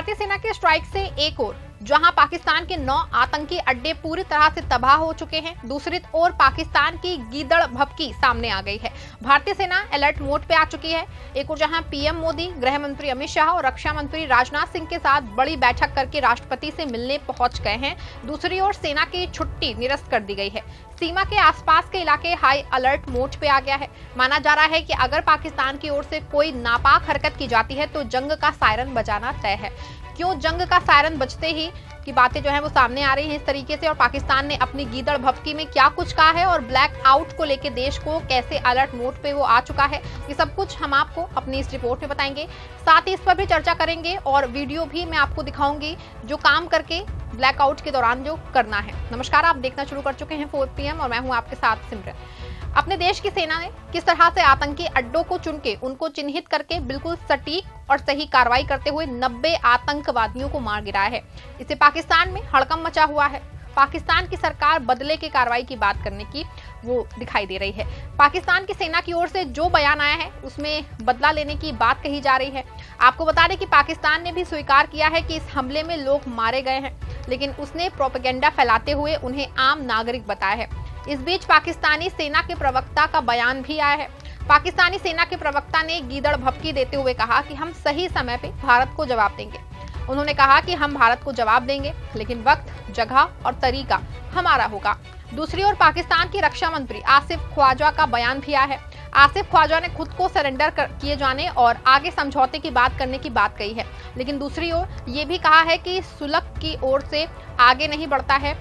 भारतीय सेना के स्ट्राइक से एक ओर जहां पाकिस्तान के 9 आतंकी अड्डे पूरी तरह से तबाह हो चुके हैं, दूसरी ओर पाकिस्तान की गीदड़ भभकी सामने आ गई है। भारतीय सेना अलर्ट मोड पे आ चुकी है। एक ओर जहां पीएम मोदी, गृह मंत्री अमित शाह और रक्षा मंत्री राजनाथ सिंह के साथ बड़ी बैठक करके राष्ट्रपति से मिलने पहुंच गए हैं, दूसरी ओर सेना की छुट्टी निरस्त कर दी गई है। सीमा के आसपास के इलाके हाई अलर्ट मोड पे आ गया है। माना जा रहा है कि अगर पाकिस्तान की ओर से कोई नापाक हरकत की जाती है तो जंग का सायरन बजाना तय है। क्यों जंग का सायरन बजते ही की बातें जो है वो सामने आ रही हैं इस तरीके से, और पाकिस्तान ने अपनी गीदड़ भभकी में क्या कुछ कहा है और ब्लैक आउट को लेकर देश को कैसे अलर्ट मोड पे वो आ चुका है, ये सब कुछ हम आपको अपनी इस रिपोर्ट में बताएंगे। साथ ही इस पर भी चर्चा करेंगे और वीडियो भी मैं आपको दिखाऊंगी जो काम करके ब्लैकआउट के दौरान जो करना है। नमस्कार, आप देखना शुरू कर चुके हैं 4 PM और मैं हूं आपके साथ सिमरन। अपने देश की सेना ने किस तरह से आतंकी अड्डों को चुन के उनको चिन्हित करके बिल्कुल सटीक और सही कार्रवाई करते हुए 90 आतंकवादियों को मार गिराया है, इससे पाकिस्तान में हड़कंप मचा हुआ है। पाकिस्तान की सरकार बदले की कार्रवाई की बात करने की वो दिखाई दे रही है। पाकिस्तान की सेना की ओर से जो बयान आया है उसमें बदला लेने की बात कही जा रही है। आपको बता दें कि पाकिस्तान ने भी स्वीकार किया है कि इस हमले में लोग मारे गए हैं, लेकिन उसने प्रोपेगेंडा फैलाते हुए उन्हें आम नागरिक बताया है। इस बीच पाकिस्तानी सेना के प्रवक्ता का बयान भी आया है। पाकिस्तानी सेना के प्रवक्ता ने गीदड़ भभकी देते हुए कहा कि हम सही समय पे भारत को जवाब देंगे। उन्होंने कहा कि हम भारत को जवाब देंगे, लेकिन वक्त, जगह और तरीका हमारा होगा। दूसरी ओर पाकिस्तान के रक्षा मंत्री आसिफ ख्वाजा का बयान भी आया है। आसिफ ख्वाजा ने खुद को सरेंडर किए जाने और आगे समझौते की बात करने की बात कही है, लेकिन दूसरी ओर ये भी कहा है कि सुलह की ओर से आगे नहीं बढ़ता है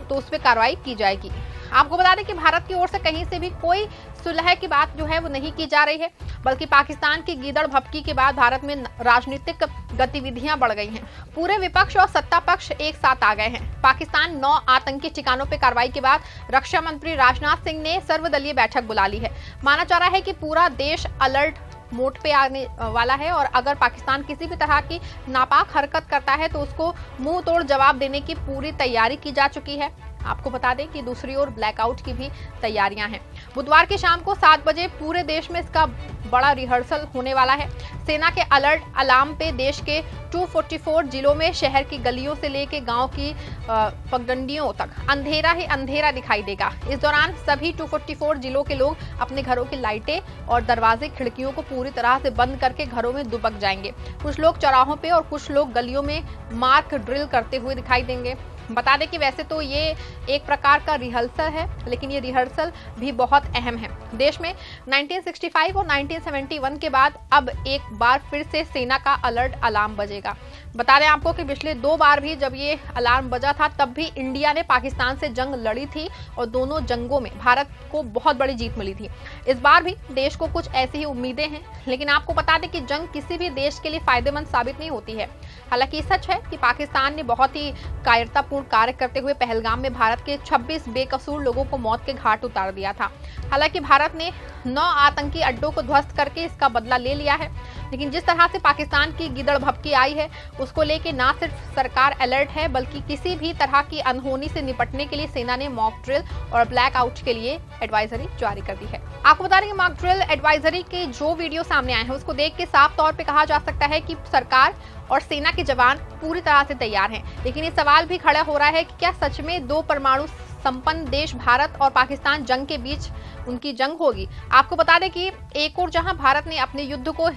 तो उस पर कार्रवाई की जाएगी। आपको बता दें कि भारत की ओर से कहीं से भी कोई सुलह की बात जो है वो नहीं की जा रही है, बल्कि पाकिस्तान की गीदड़ भभकी के बाद भारत में राजनीतिक गतिविधियां बढ़ गई हैं। पूरे विपक्ष और सत्ता पक्ष एक साथ आ गए हैं। पाकिस्तान 9 आतंकी ठिकानों पर कार्रवाई के बाद रक्षा मंत्री राजनाथ सिंह ने सर्वदलीय बैठक बुला ली है। माना जा रहा है कि पूरा देश अलर्ट मोड पे आने वाला है और अगर पाकिस्तान किसी भी तरह की नापाक हरकत करता है तो उसको मुंह तोड़ जवाब देने की पूरी तैयारी की जा चुकी है। आपको बता दें कि दूसरी ओर ब्लैकआउट की भी तैयारियां हैं। बुधवार की शाम को 7 बजे पूरे देश में इसका बड़ा रिहर्सल होने वाला है। सेना के अलर्ट अलार्म पे देश के 244 जिलों में शहर की गलियों से लेकर गांव की पगडंडियों तक अंधेरा ही अंधेरा दिखाई देगा। इस दौरान सभी 244 जिलों के लोग अपने घरों की लाइटें और दरवाजे खिड़कियों को पूरी तरह से बंद करके घरों में दुबक जाएंगे। कुछ लोग चौराहों पे और कुछ लोग गलियों में मार्क ड्रिल करते हुए दिखाई देंगे। बता दें कि वैसे तो ये एक प्रकार का रिहर्सल है, लेकिन ये रिहर्सल भी बहुत अहम है। देश में 1965 और 1971 के बाद अब एक बार फिर से सेना का अलर्ट अलार्म बजेगा। बता दें आपको कि पिछले 2 बार भी जब ये अलार्म बजा था तब भी इंडिया ने पाकिस्तान से जंग लड़ी थी और दोनों जंगों में भारत को बहुत बड़ी जीत मिली थी। इस बार भी देश को कुछ ऐसी ही उम्मीदें हैं, लेकिन आपको बता दें कि जंग किसी भी देश के लिए फायदेमंद साबित नहीं होती है। हालांकि सच है कि पाकिस्तान ने बहुत ही कायरतापूर्ण कार्य करते हुए पहलगाम में भारत के 26 बेकसूर लोगों को मौत के घाट उतार दिया था। हालांकि भारत ने 9 आतंकी अड्डों को ध्वस्त करके इसका बदला ले लिया है, लेकिन जिस तरह से पाकिस्तान की गीदड़ भभकी आई है उसको लेके ना सिर्फ सरकार अलर्ट है, बल्कि किसी भी तरह की अनहोनी से निपटने के लिए सेना ने मॉक ड्रिल और ब्लैकआउट के लिए एडवाइजरी जारी कर दी है। आपको बता दें कि मॉक ड्रिल एडवाइजरी के जो वीडियो सामने आए हैं उसको देख के साफ तौर पर कहा जा सकता है कि सरकार और सेना के जवान पूरी तरह से तैयार हैं। लेकिन ये सवाल भी खड़ा हो रहा है कि क्या सच में 2 परमाणु संपन्न देश भारत और पाकिस्तान जंग के बीच उनकी जंग होगी। आपको बता दें कि एक ओर जहां भारत ने अपने युद्ध को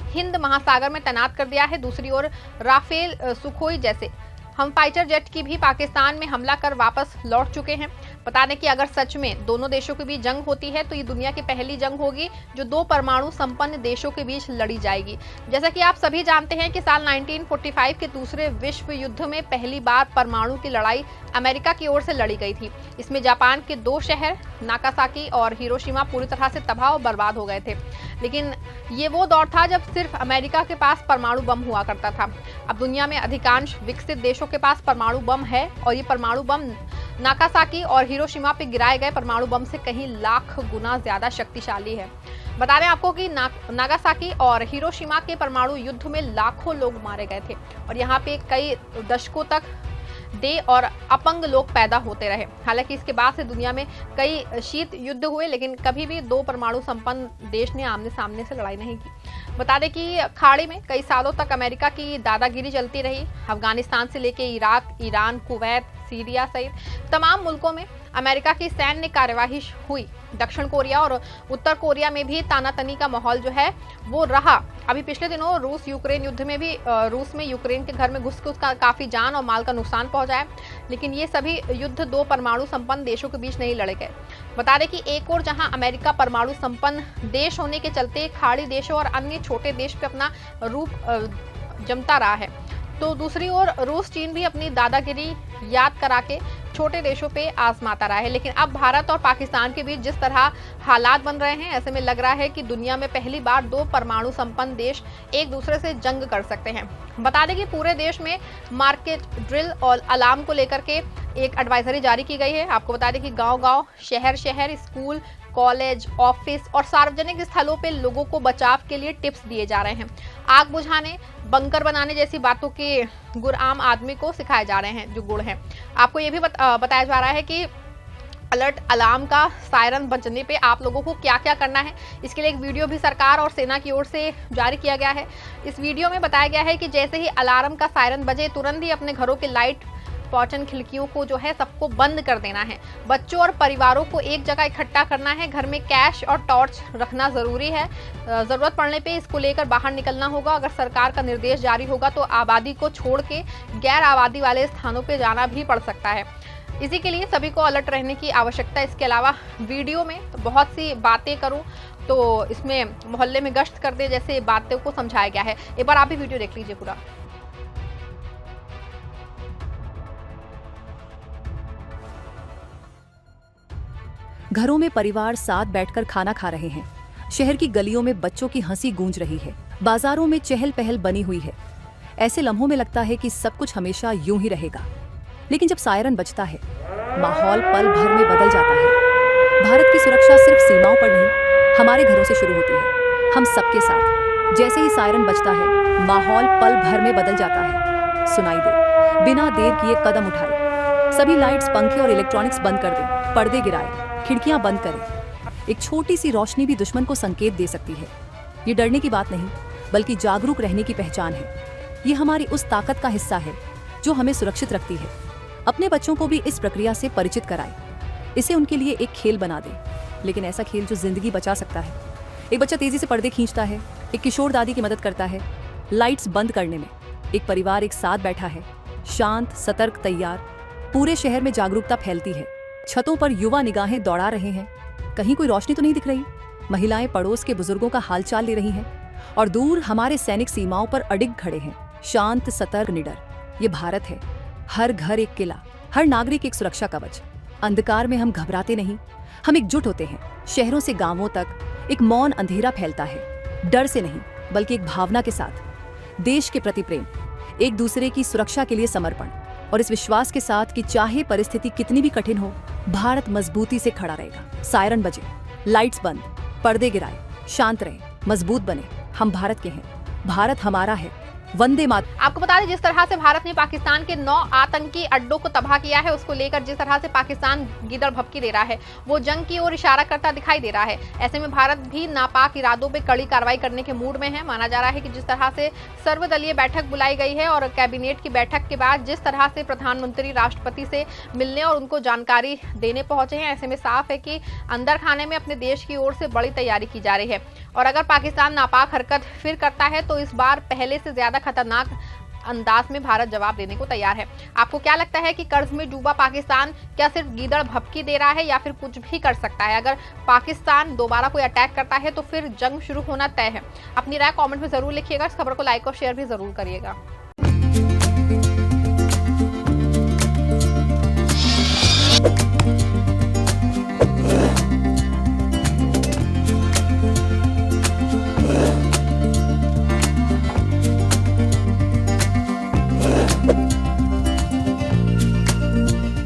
हिंद महासागर में तैनात कर दिया है, दूसरी ओर राफेल, सुखोई जैसे हम फाइटर जेट की भी पाकिस्तान में हमला कर वापस लौट चुके हैं। बता दें कि अगर सच में दोनों देशों के बीच जंग होती है तो ये दुनिया की पहली जंग होगी जो 2 परमाणु संपन्न देशों के बीच लड़ी जाएगी। जैसा कि आप सभी जानते हैं कि साल 1945 के दूसरे विश्व युद्ध में पहली बार परमाणु की लड़ाई अमेरिका की ओर से लड़ी गई थी। इसमें जापान के 2 शहर नागासाकी और हिरोशिमा पूरी तरह से तबाह और बर्बाद हो गए थे। लेकिन ये वो दौर था जब सिर्फ अमेरिका के पास परमाणु बम हुआ करता था। अब दुनिया में अधिकांश विकसित देशों के पास परमाणु बम है और ये परमाणु बम नागासाकी और हिरोशिमा पे गिराए गए परमाणु बम से कहीं लाख गुना ज्यादा शक्तिशाली है। बता दें आपको कि नागासाकी और हिरोशिमा के परमाणु युद्ध में लाखों लोग मारे गए थे और यहाँ पे कई दशकों तक दे और अपंग लोग पैदा होते रहे। हालांकि इसके बाद से दुनिया में कई शीत युद्ध हुए, लेकिन कभी भी दो परमाणु संपन्न देश ने आमने सामने से लड़ाई नहीं की। बता दें कि खाड़ी में कई सालों तक अमेरिका की दादागिरी चलती रही। अफगानिस्तान से लेकर इराक, ईरान, कुवैत, सीरिया सहित तमाम मुल्कों में अमेरिका की सैन्य कार्यवाही हुई। दक्षिण कोरिया और उत्तर कोरिया में भी तानातनी का माहौल जो है वो रहा। अभी पिछले दिनों रूस यूक्रेन युद्ध में भी रूस में यूक्रेन के घर में घुस के उसका काफी जान और माल का नुकसान पहुंचा है। लेकिन ये सभी युद्ध दो परमाणु संपन्न देशों के बीच नहीं लड़े गए। बता दें कि एक और जहां अमेरिका परमाणु संपन्न देश होने के चलते खाड़ी देशों और अन्य छोटे देश पे अपना रूप जमता रहा है, तो दूसरी ओर रूस चीन भी अपनी दादागिरी याद करा के छोटे देशों पे आजमाता रहा है। लेकिन अब भारत और पाकिस्तान के बीच जिस तरह हालात बन रहे हैं, ऐसे में लग रहा है कि दुनिया में पहली बार दो परमाणु संपन्न देश एक दूसरे से जंग कर सकते हैं। बता दें कि पूरे देश में मार्केट ड्रिल और अलार्म को लेकर के एक एडवाइजरी जारी की गई है। आपको बता दें कि गांव-गांव, शहर-शहर, स्कूल, कॉलेज, ऑफिस और सार्वजनिक स्थलों पे लोगों को बचाव के लिए टिप्स दिए जा रहे हैं। आग बुझाने, बंकर बनाने जैसी बातों के गुर आम आदमी को सिखाए जा रहे हैं, जो गुण हैं। आपको ये भी बताया जा रहा है कि अलर्ट अलार्म का सायरन बजने पे आप लोगों को क्या क्या करना है। इसके लिए एक वीडियो भी सरकार और सेना की ओर से जारी किया गया है। इस वीडियो में बताया गया है कि जैसे ही अलार्म का सायरन बजे, तुरंत ही अपने घरों के लाइट, पॉचन, खिड़कियों को जो है सबको बंद कर देना है। बच्चों और परिवारों को एक जगह इकट्ठा करना है। घर में कैश और टॉर्च रखना जरूरी है। जरूरत पड़ने पे इसको लेकर बाहर निकलना होगा। अगर सरकार का निर्देश जारी होगा तो आबादी को छोड़ के गैर आबादी वाले स्थानों पे जाना भी पड़ सकता है। इसी के लिए सभी को अलर्ट रहने की आवश्यकता है। इसके अलावा वीडियो में तो बहुत सी बातें करूं तो इसमें मोहल्ले में गश्त कर दे जैसे बातों को समझाया गया है। एक बार आप भी वीडियो देख लीजिए पूरा। घरों में परिवार साथ बैठकर खाना खा रहे हैं। शहर की गलियों में बच्चों की हंसी गूंज रही है। बाजारों में चहल पहल बनी हुई है। ऐसे लम्हों में लगता है कि सब कुछ हमेशा यूं ही रहेगा, लेकिन जब सायरन बजता है, माहौल पल भर में बदल जाता है। भारत की सुरक्षा सिर्फ सीमाओं पर नहीं, हमारे घरों से शुरू होती है, हम सबके साथ। जैसे ही सायरन बजता है, माहौल पल भर में बदल जाता है। सुनाई दे, बिना देर किए कदम उठाए, सभी लाइट्स, पंखे और इलेक्ट्रॉनिक्स बंद कर दें, पर्दे गिराएं, खिड़कियां बंद करें। एक छोटी सी रोशनी भी दुश्मन को संकेत दे सकती है। ये डरने की बात नहीं, बल्कि जागरूक रहने की पहचान है। ये हमारी उस ताकत का हिस्सा है जो हमें सुरक्षित रखती है। अपने बच्चों को भी इस प्रक्रिया से परिचित कराएं। इसे उनके लिए एक खेल बना दें, लेकिन ऐसा खेल जो जिंदगी बचा सकता है। एक बच्चा तेजी से पर्दे खींचता है, एक किशोर दादी की मदद करता है लाइट्स बंद करने में। एक परिवार एक साथ बैठा है, शांत, सतर्क, तैयार। पूरे शहर में जागरूकता फैलती है। छतों पर युवा निगाहें दौड़ा रहे हैं, कहीं कोई रोशनी तो नहीं दिख रही। महिलाएं पड़ोस के बुजुर्गों का हालचाल ले रही हैं, और दूर हमारे सैनिक सीमाओं पर अडिग खड़े हैं, शांत, सतर्क, निडर। ये भारत है। हर घर एक किला, हर नागरिक एक सुरक्षा कवच। अंधकार में हम घबराते नहीं, हम एकजुट होते हैं। शहरों से गांवों तक एक मौन अंधेरा फैलता है, डर से नहीं बल्कि एक भावना के साथ। देश के प्रति प्रेम, एक दूसरे की सुरक्षा के लिए समर्पण, और इस विश्वास के साथ कि चाहे परिस्थिति कितनी भी कठिन हो, भारत मजबूती से खड़ा रहेगा। सायरन बजे, लाइट्स बंद, पर्दे गिराए, शांत रहे, मजबूत बने। हम भारत के हैं, भारत हमारा है। वंदे मातरम। आपको बता दें, जिस तरह से भारत ने पाकिस्तान के 9 आतंकी अड्डों को तबाह किया है, उसको लेकर जिस तरह से पाकिस्तान गीदड़ भभकी दे रहा है, वो जंग की ओर इशारा करता दिखाई दे रहा है। ऐसे में भारत भी नापाक इरादों पे कड़ी कार्रवाई करने के मूड में है। माना जा रहा है कि जिस तरह से सर्वदलीय बैठक बुलाई गई है और कैबिनेट की बैठक के बाद जिस तरह से प्रधानमंत्री राष्ट्रपति से मिलने और उनको जानकारी देने पहुंचे हैं, ऐसे में साफ है कि अंदर खाने में अपने देश की ओर से बड़ी तैयारी की जा रही है। और अगर पाकिस्तान नापाक हरकत फिर करता है तो इस बार पहले से ज्यादा खतरनाक अंदाज में भारत जवाब देने को तैयार है। आपको क्या लगता है कि कर्ज में डूबा पाकिस्तान क्या सिर्फ गीदड़ भभकी दे रहा है या फिर कुछ भी कर सकता है? अगर पाकिस्तान दोबारा कोई अटैक करता है तो फिर जंग शुरू होना तय है। अपनी राय कमेंट में जरूर लिखिएगा। इस खबर को लाइक और शेयर भी जरूर करिएगा।